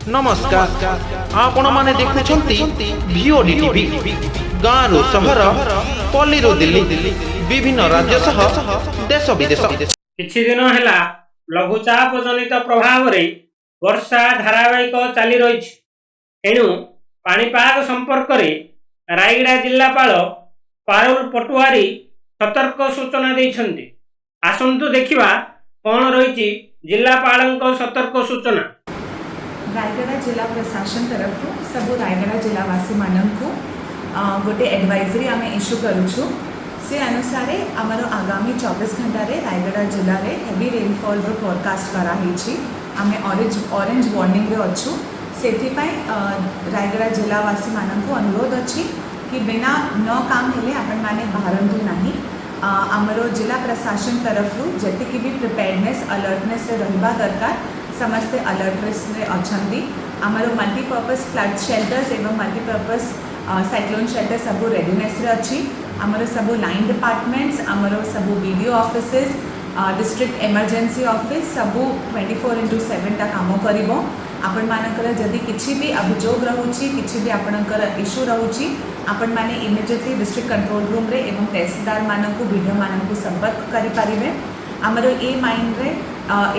नमस्कार आपण माने देखुछंती भिओडी टीवी गाँव सहर पल्ली दिल्ली विभिन्न राज्य सह देश विदेश किछि दिन हेला लघुचाप जनित प्रभाव रे वर्षा धारावाहिक चली रही। एणु पाणीपाग संपर्क रे रायगड़ा जिलापाल पारुल पटुआरी सतर्क सूचना देइछन्ति। आसंतु देखिबा कोन रही जिलापालଙ୍କ सतर्क सूचना। रायगड़ा जिला प्रशासन तरफ सब रायगड़ा जिलावासी मानक गोटे एडवाइजरी आम इश्यू करुछु। से अनुसार आमर आगामी 24 घंटा रायगड़ा जिले में हेवी रेनफॉल फोरकास्ट कराई। आम ऑरेंज वार्निंग रे अच्छु। से रायगड़ा जिलावासी मानक अनुरोध अच्छी कि बिना न काम हेले आपण माने बाहरंतु नहीं। आमर जिला प्रशासन तरफ जी भी प्रिपेयरनेस अलर्टनेस रहिबा दरकार समस्ते अलर्टनेस अच्छी। आमर मल्टीपर्पज फ्लड शेल्टर्स एवं मल्टीपर्पज साइक्लोन शेल्टर सब रेडीनेस अच्छी। आमर सब लाइन डिपार्टमेंट्स आमर सब BDO offices district emergency office सब 24/7 काम करिवो। आपण मानकर जदि किछि भी अभियोग रहुछि किछि भी आपणकर इश्यू रहुछि आपण माने इमिडिएटली डिस्ट्रिक्ट कंट्रोल रूम रे एवं तहसीलदार मानकु वीडियो मानकु संपर्क करि पारिबे। आमर ए माइंड रे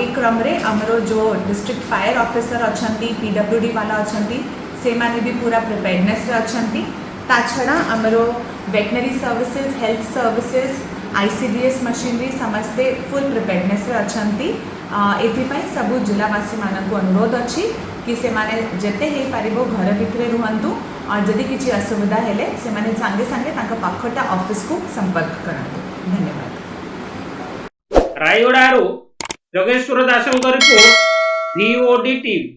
एक क्रम रे आमर जो डिस्ट्रिक्ट फायर ऑफिसर अच्छी पीडब्ल्यूडी वाला अच्छी से माने भी पूरा प्रिपेयरनेस रे अच्छी। ता छड़ा आमर veterinary services health services ICDS machinery समस्ते फुल प्रिपेयरनेस रे अच्छी। एथिपाई सब जिलावासी मानक अनुरोध अच्छी कि से माने जेते हे पारिबो घर भितरे रुहंतु और जदि किछि असुविधा हेले से माने संगे संगे ताका पाखटा ऑफिस को संपर्क करंतु। धन्यवाद। रायगड़ारू जोगेश्वर दासଙ୍କ रिपोर्ट भिओडी टीवी।